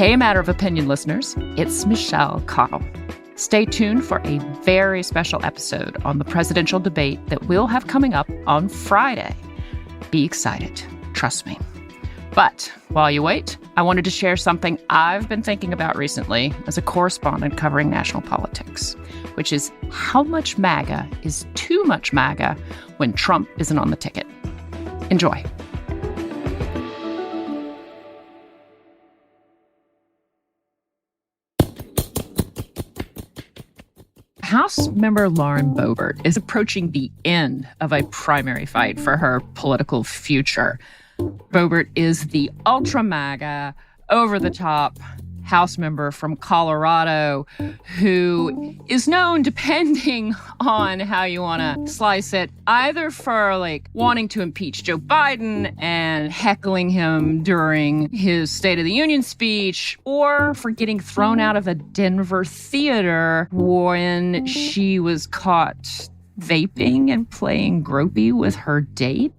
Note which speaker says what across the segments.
Speaker 1: Hey, Matter of Opinion listeners, it's Michelle Cottle. Stay tuned for a very special episode on the presidential debate that we'll have coming up on Friday. Be excited, trust me. But while you wait, I wanted to share something I've been thinking about recently as a correspondent covering national politics, which is how much MAGA is too much MAGA when Trump isn't on the ticket. Enjoy. House member Lauren Boebert is approaching the end of a primary fight for her political future. Boebert is the ultra-MAGA, over-the-top House member from Colorado who is known, depending on how you want to slice it, either for wanting to impeach Joe Biden and heckling him during his State of the Union speech, or for getting thrown out of a Denver theater when she was caught vaping and playing gropey with her date.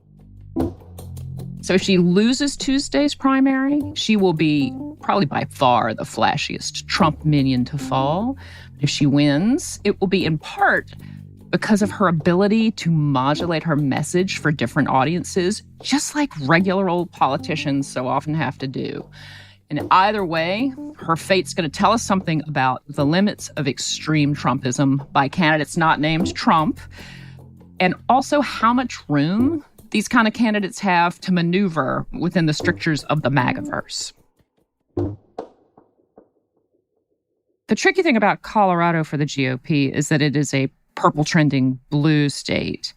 Speaker 1: So if she loses Tuesday's primary, she will be probably by far the flashiest Trump minion to fall. If she wins, it will be in part because of her ability to modulate her message for different audiences, just like regular old politicians so often have to do. And either way, her fate's going to tell us something about the limits of extreme Trumpism by candidates not named Trump, and also how much room these kind of candidates have to maneuver within the strictures of the MAGAverse. The tricky thing about Colorado for the GOP is that it is a purple trending blue state.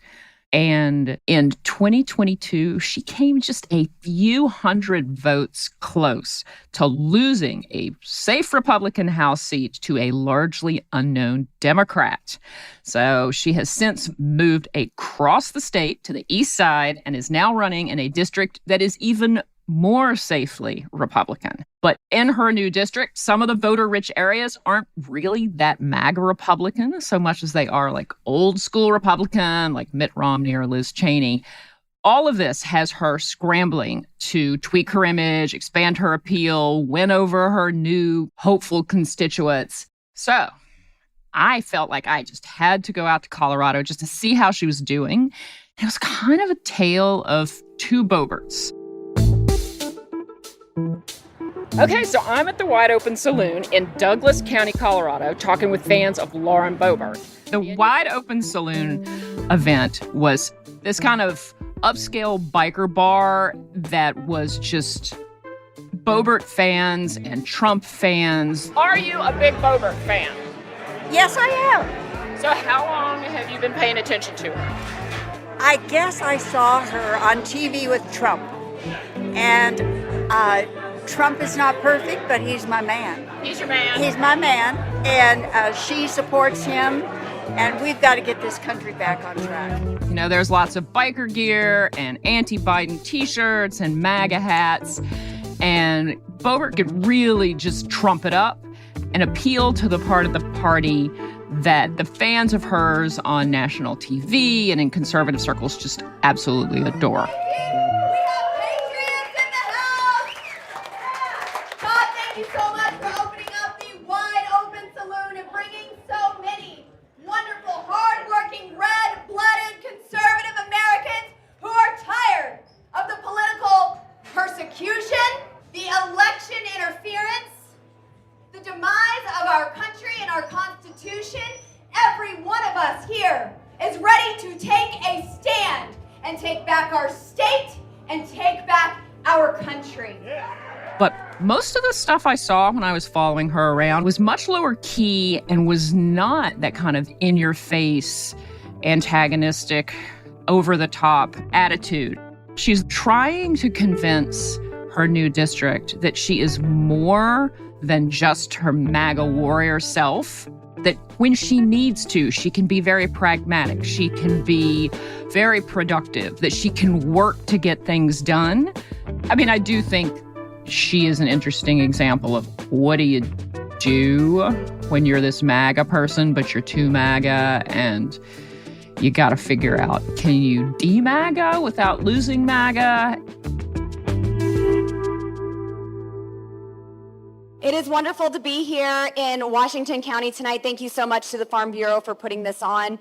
Speaker 1: And in 2022, she came just a few hundred votes close to losing a safe Republican House seat to a largely unknown Democrat. So she has since moved across the state to the east side and is now running in a district that is even more safely Republican. But in her new district, some of the voter-rich areas aren't really that MAGA Republican so much as they are old school Republican, like Mitt Romney or Liz Cheney. All of this has her scrambling to tweak her image, expand her appeal, win over her new hopeful constituents. So I felt like I just had to go out to Colorado just to see how she was doing. It was kind of a tale of two Boeberts. Okay, so I'm at the Wide Open Saloon in Douglas County, Colorado, talking with fans of Lauren Boebert. The Wide Open Saloon event was this kind of upscale biker bar that was just Boebert fans and Trump fans. Are you a big Boebert fan?
Speaker 2: Yes, I am.
Speaker 1: So how long have you been paying attention to her?
Speaker 2: I guess I saw her on TV with Trump. And Trump is not perfect, but he's my man.
Speaker 1: He's your man.
Speaker 2: He's my man, and she supports him, and we've got to get this country back on track.
Speaker 1: You know, there's lots of biker gear and anti-Biden t-shirts and MAGA hats, and Boebert could really just trump it up and appeal to the part of the party that the fans of hers on national TV and in conservative circles just absolutely adore.
Speaker 3: Thank you so much for opening up the Wide Open Saloon and bringing so many wonderful, hardworking, red-blooded, conservative Americans who are tired of the political persecution, the election interference, the demise of our country and our Constitution. Every one of us here is ready to take a stand and take back our state and take back our country.
Speaker 1: But most of the stuff I saw when I was following her around was much lower key and was not that kind of in-your-face, antagonistic, over-the-top attitude. She's trying to convince her new district that she is more than just her MAGA warrior self, that when she needs to, she can be very pragmatic, she can be very productive, that she can work to get things done. I mean, I do think she is an interesting example of what do you do when you're this MAGA person, but you're too MAGA, and you got to figure out, can you de-MAGA without losing MAGA?
Speaker 4: It is wonderful to be here in Washington County tonight. Thank you so much to the Farm Bureau for putting this on.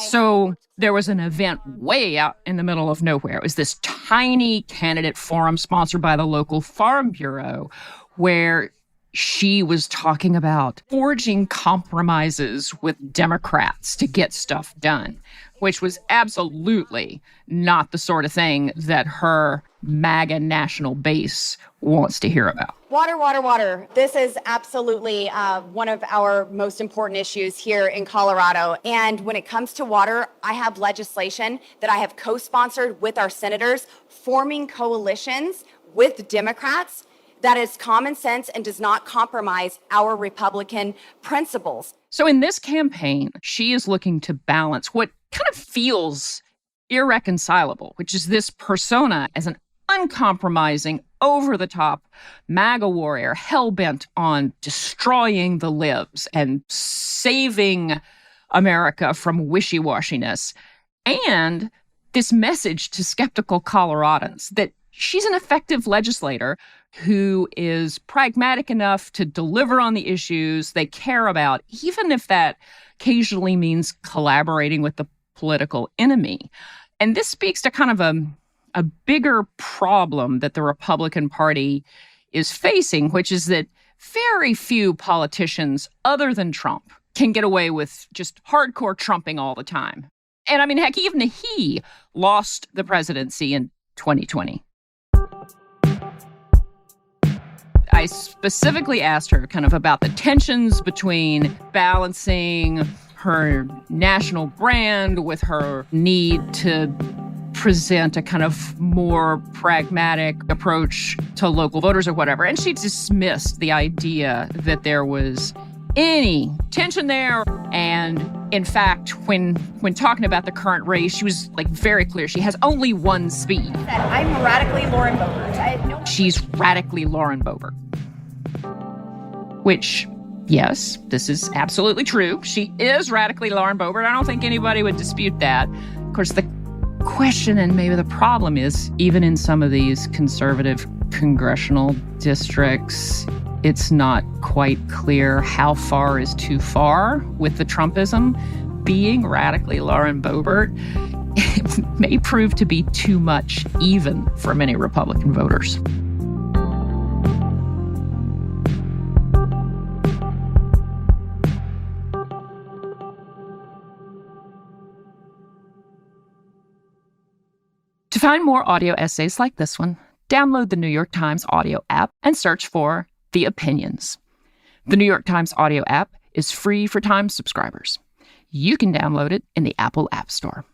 Speaker 1: So there was an event way out in the middle of nowhere. It was this tiny candidate forum sponsored by the local Farm Bureau where she was talking about forging compromises with Democrats to get stuff done, which was absolutely not the sort of thing that her MAGA national base wants to hear about.
Speaker 4: Water, water, water. This is absolutely one of our most important issues here in Colorado. And when it comes to water, I have legislation that I have co-sponsored with our senators, forming coalitions with Democrats that is common sense and does not compromise our Republican principles.
Speaker 1: So in this campaign, she is looking to balance what kind of feels irreconcilable, which is this persona as an uncompromising, over-the-top MAGA warrior hell-bent on destroying the libs and saving America from wishy-washiness, and this message to skeptical Coloradans that she's an effective legislator who is pragmatic enough to deliver on the issues they care about, even if that occasionally means collaborating with the political enemy. And this speaks to kind of a bigger problem that the Republican Party is facing, which is that very few politicians other than Trump can get away with just hardcore Trumping all the time. And I mean, heck, even he lost the presidency in 2020. I specifically asked her kind of about the tensions between balancing her national brand with her need to present a kind of more pragmatic approach to local voters or whatever. And she dismissed the idea that there was any tension there. And in fact, when talking about the current race, she was like very clear. She has only one speed.
Speaker 3: I'm radically Lauren Boebert.
Speaker 1: She's radically Lauren Boebert. Which, yes, this is absolutely true. She is radically Lauren Boebert. I don't think anybody would dispute that. Of course, the question and maybe the problem is, even in some of these conservative congressional districts, it's not quite clear how far is too far with the Trumpism. Being radically Lauren Boebert, it may prove to be too much even for many Republican voters. To find more audio essays like this one, download the New York Times audio app and search for The Opinions. The New York Times audio app is free for Times subscribers. You can download it in the Apple App Store.